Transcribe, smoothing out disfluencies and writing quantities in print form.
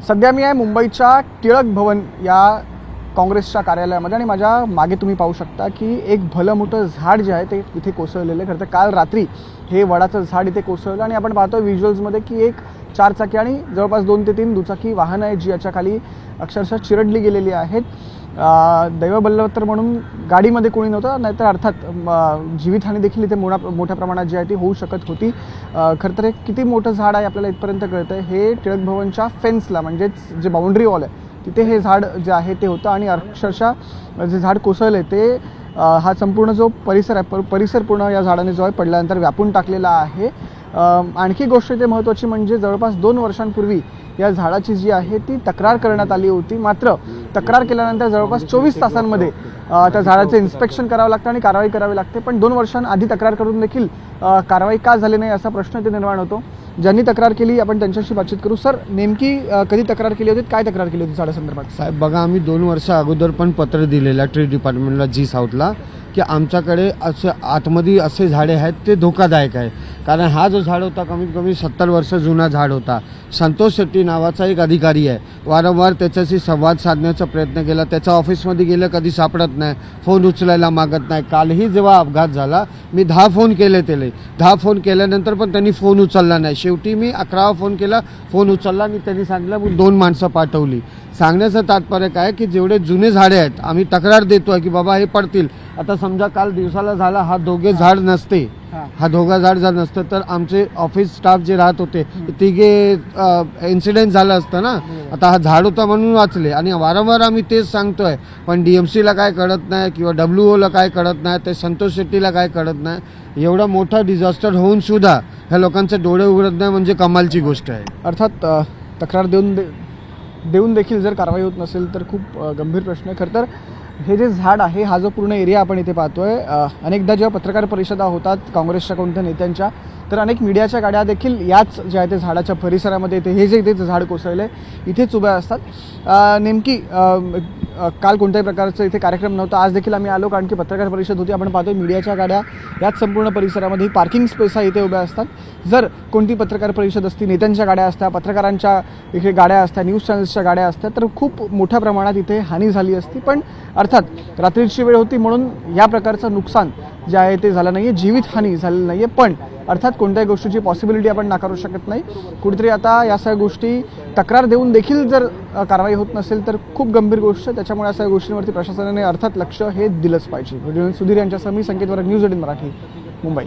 सध्या मी आहे मुंबईच्या टिळक भवन या काँग्रेसच्या कार्यालयामध्ये आणि माझ्या मागे तुम्ही पाहू शकता की एक भलं मोठं झाड जे आहे ते इथे कोसळलेलं आहे। खरं तर काल रात्री हे वडाचं झाड इथे कोसळलं आणि आपण पाहतो व्हिज्युअल्समध्ये की एक 4 चाकी आणि जवळपास 2 ते 3 दुचाकी वाहनं आहेत जी याच्या खाली अक्षरशः चिरडली गेलेली आहेत। दैवबल्लवतर म्हणून गाडीमध्ये कोणी नव्हतं, नाहीतर अर्थात जीवितहानी देखील इथे मोठ्या प्रमाणात जी आहे ती होऊ शकत होती। खरं तर किती मोठं झाड आहे आपल्याला इथपर्यंत कळतंय। हे टिळक भवनच्या फेन्सला म्हणजेच जे बाउंड्री वॉल आहे तिथे हे झाड जे आहे ते होतं आणि अक्षरशः जे झाड कोसळले ते हा संपूर्ण जो परिसर आहे परिसर पूर्ण या झाडाने जो आहे पडल्यानंतर व्यापून टाकलेला आहे। आणखी गोष्ट इथे महत्त्वाची म्हणजे जवळपास 2 वर्षांपूर्वी या झाडाची जी आहे ती तक्रार करण्यात आली होती। मात्र तक्रार केल्यानंतर जवळपास 24 तासांमध्ये त्या झाडाचे इन्स्पेक्शन करावं लागतं आणि कारवाई करावी लागते। पण 2 वर्षांआधी तक्रार करून देखील कारवाई का झाली नाही असा प्रश्न इथे निर्माण होतो। ज्यांनी तक्रार केली आपण त्यांच्याशी बातचीत करू। सर, नेमकी कधी तक्रार केली होती, काय तक्रार केली होती झाडासंदर्भात? साहेब बघा, आम्ही 2 वर्ष अगोदर पण पत्र दिलेलं ट्री डिपार्टमेंटला जी साऊथला की आमच्याकडे असे आतमध्ये असे झाडे आहेत ते धोकादायक आहे। कारण हा जो झाड होता कमीत कमी 70 वर्ष जुना झाड होता। संतोष शेट्टी नावाचा एक अधिकारी आहे, वारंवार त्याच्याशी संवाद साधण्याचा प्रयत्न केला, त्याच्या ऑफिसमध्ये गेलं कधी सापडत नाही, फोन उचलायला मागत नाही। कालही जेव्हा अपघात झाला मी 10 फोन केले त्याला, 10 फोन केल्यानंतर पण त्यांनी फोन उचलला नाही। शेवटी मी 11वा फोन केला, फोन उचलला आणि त्यांनी सांगितलं मग 2 माणसं पाठवली। सांगण्याचं तात्पर्य काय की जेवढे जुने झाडे आहेत आम्ही तक्रार देतोय की बाबा हे पडतील। आता समजा काल दिवसाला झाला हा दोघे झाड नसते, हा दोघा झाड जर नसतं तर आमचे ऑफिस स्टाफ जे राहत होते तिघे इन्सिडेंट झालं असतं ना। आता हा झाड होता म्हणून वाचले आणि वारंवार आम्ही तेच सांगतोय, पण DMCला काय कळत नाही किंवा WOला काय कळत नाही, ते संतोष शेट्टीला काय कळत नाही। एवढा मोठा डिझास्टर होऊन सुद्धा ह्या लोकांचे डोळे उघडत नाही म्हणजे कमालची गोष्ट आहे। अर्थात तक्रार देऊन देखील जर कारवाई होत नसेल तर खूप गंभीर प्रश्न आहे। खरं तर हे जे झाड आहे, हा जो पूर्ण एरिया आपण इथे पाहतोय, अनेकदा जेव्हा पत्रकार परिषदा होतात काँग्रेसच्या कोणत्या नेत्यांच्या, तर अनेक मीडियाच्या गाड्या देखील याच ज्या आहे ते झाडाच्या परिसरामध्ये हे जे इथे झाड कोसळले इथेच उभ्या असतात। नेमकी काल कोणत्याही प्रकारचं इथे कार्यक्रम नव्हता, आज देखील आम्ही आलो कारण की पत्रकार परिषद होती। आपण पाहतोय मीडियाच्या गाड्या याच संपूर्ण परिसरामध्ये पार्किंग स्पेस आहे इथे उभ्या असतात। जर कोणती पत्रकार परिषद असती, नेत्यांच्या गाड्या असत्या, पत्रकारांच्या इथे गाड्या असत्या, न्यूज चॅनल्सच्या गाड्या असत्या, तर खूप मोठ्या प्रमाणात इथे हानी झाली असती। पण अर्थात रात्रीची वेळ होती म्हणून या प्रकारचं नुकसान जे आहे ते झालं नाही आहे, जीवितहानी झालेली नाही आहे। पण अर्थात कोणत्याही गोष्टीची पॉसिबिलिटी आपण नाकारू शकत नाही। कुठेतरी आता या सगळ्या गोष्टी तक्रार देऊन देखील जर कारवाई होत नसेल तर खूप गंभीर गोष्ट, त्याच्यामुळे अशा गोष्टींवरती प्रशासनाने अर्थात लक्ष हे दिलंच पाहिजे। सुधीर यांच्यासह मी संकेत वरक, न्यूज 18 मराठी, मुंबई।